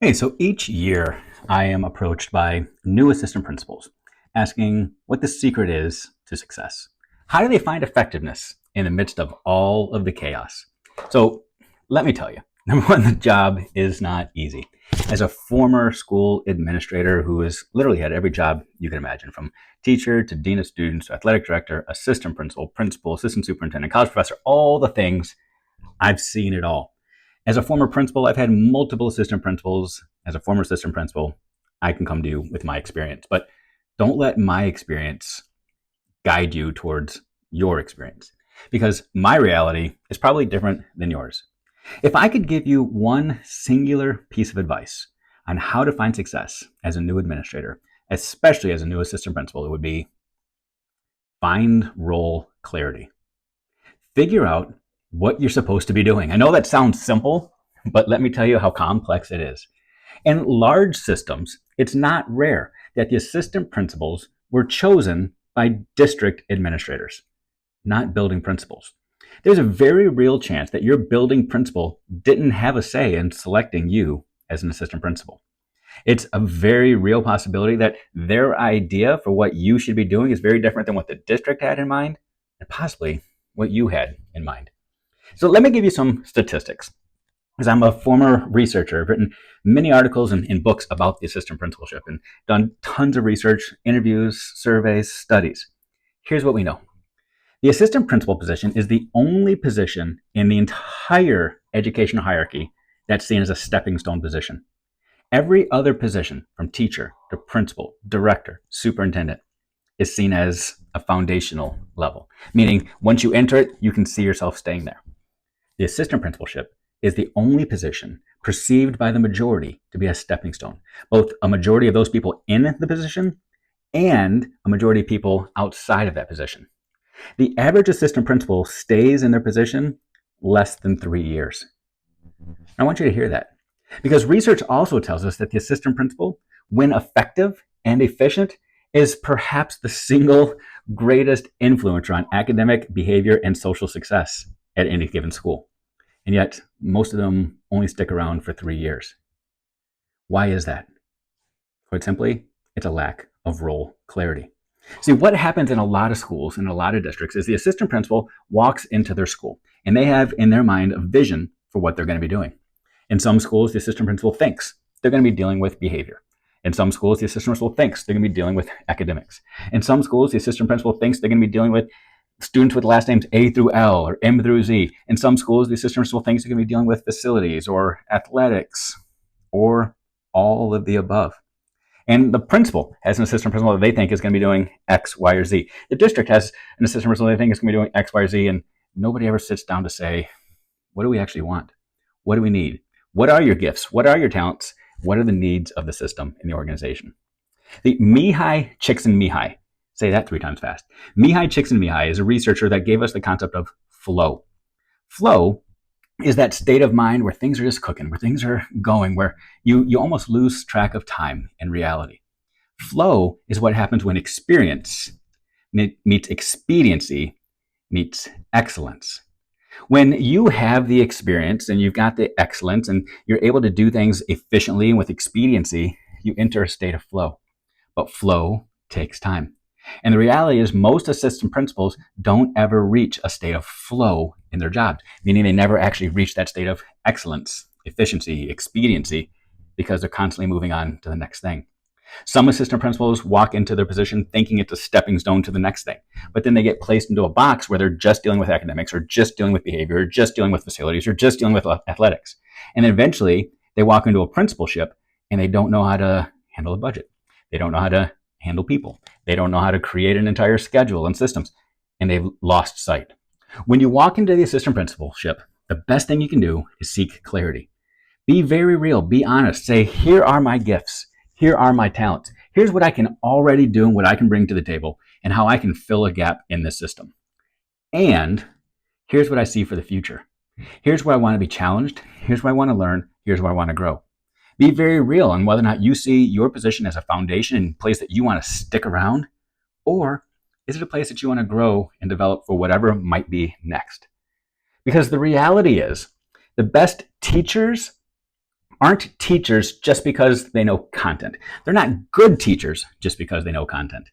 Hey, so each year I am approached by new assistant principals asking what the secret is to success. How do they find effectiveness in the midst of all of the chaos? So let me tell you, number one, the job is not easy. As a former school administrator who has literally had every job you can imagine, from teacher to dean of students to athletic director, assistant principal, assistant superintendent, college professor, all the things, I've seen it all. As a former principal, I've had multiple assistant principals. As a former assistant principal, I can come to you with my experience, but don't let my experience guide you towards your experience because my reality is probably different than yours. If I could give you one singular piece of advice on how to find success as a new administrator, especially as a new assistant principal, it would be find role clarity. Figure out what you're supposed to be doing. I know that sounds simple, but let me tell you how complex it is. In large systems, it's not rare that the assistant principals were chosen by district administrators, not building principals. There's a very real chance that your building principal didn't have a say in selecting you as an assistant principal. It's a very real possibility that their idea for what you should be doing is very different than what the district had in mind and possibly what you had in mind. So let me give you some statistics. Because I'm a former researcher, I've written many articles and books about the assistant principalship and done tons of research, interviews, surveys, studies. Here's what we know. The assistant principal position is the only position in the entire educational hierarchy that's seen as a stepping stone position. Every other position, from teacher to principal, director, superintendent, is seen as a foundational level, meaning once you enter it, you can see yourself staying there. The assistant principalship is the only position perceived by the majority to be a stepping stone, both a majority of those people in the position and a majority of people outside of that position. The average assistant principal stays in their position less than 3 years. I want you to hear that because research also tells us that the assistant principal, when effective and efficient, is perhaps the single greatest influencer on academic behavior and social success at any given school. And yet, most of them only stick around for 3 years. Why is that? Quite simply, it's a lack of role clarity. See, what happens in a lot of schools, in a lot of districts, is the assistant principal walks into their school and they have in their mind a vision for what they're going to be doing. In some schools, the assistant principal thinks they're going to be dealing with behavior. In some schools, the assistant principal thinks they're going to be dealing with academics. In some schools, the assistant principal thinks they're going to be dealing with students with last names A through L or M through Z. In some schools, the assistant principal thinks they're going to be dealing with facilities or athletics or all of the above. And the principal has an assistant principal that they think is going to be doing X, Y, or Z. The district has an assistant principal they think is going to be doing X, Y, or Z, and nobody ever sits down to say, what do we actually want? What do we need? What are your gifts? What are your talents? What are the needs of the system in the organization? The Mihai Csikszentmihalyi, say that 3 times fast. Mihai Csikszentmihalyi is a researcher that gave us the concept of flow. Flow is that state of mind where things are just cooking, where things are going, where you almost lose track of time and reality. Flow is what happens when experience meets expediency meets excellence. When you have the experience and you've got the excellence and you're able to do things efficiently and with expediency, you enter a state of flow. But flow takes time. And the reality is most assistant principals don't ever reach a state of flow in their jobs, meaning they never actually reach that state of excellence, efficiency, expediency, because they're constantly moving on to the next thing. Some assistant principals walk into their position thinking it's a stepping stone to the next thing, but then they get placed into a box where they're just dealing with academics or just dealing with behavior or just dealing with facilities or just dealing with athletics. And then eventually they walk into a principalship and they don't know how to handle a budget. They don't know how to handle people. They don't know how to create an entire schedule and systems, and they've lost sight. When you walk into the assistant principalship, the best thing you can do is seek clarity. Be very real, be honest. Say, here are my gifts. Here are my talents. Here's what I can already do and what I can bring to the table and how I can fill a gap in this system. And here's what I see for the future. Here's where I want to be challenged. Here's where I want to learn. Here's where I want to grow. Be very real on whether or not you see your position as a foundation and place that you want to stick around, or is it a place that you want to grow and develop for whatever might be next? Because the reality is, the best teachers aren't teachers just because they know content. They're not good teachers just because they know content.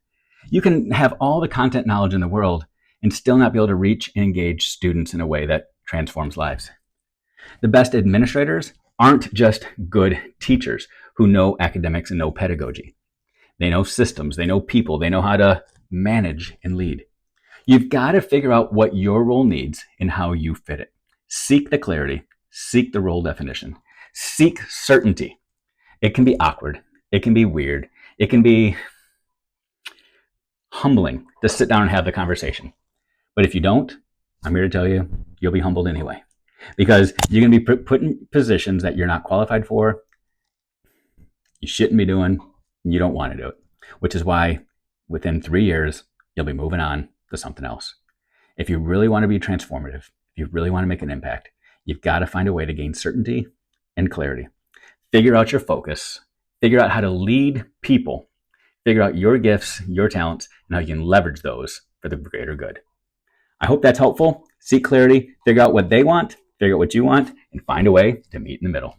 You can have all the content knowledge in the world and still not be able to reach and engage students in a way that transforms lives. The best administrators aren't just good teachers who know academics and know pedagogy. They know systems, they know people, they know how to manage and lead. You've got to figure out what your role needs and how you fit it. Seek the clarity, seek the role definition, seek certainty. It can be awkward, it can be weird, it can be humbling to sit down and have the conversation. But if you don't, I'm here to tell you, you'll be humbled anyway. Because you're going to be put in positions that you're not qualified for, you shouldn't be doing, and you don't want to do it. Which is why within 3 years, you'll be moving on to something else. If you really want to be transformative, if you really want to make an impact, you've got to find a way to gain certainty and clarity. Figure out your focus, figure out how to lead people, figure out your gifts, your talents, and how you can leverage those for the greater good. I hope that's helpful. Seek clarity, figure out what they want, figure out what you want, and find a way to meet in the middle.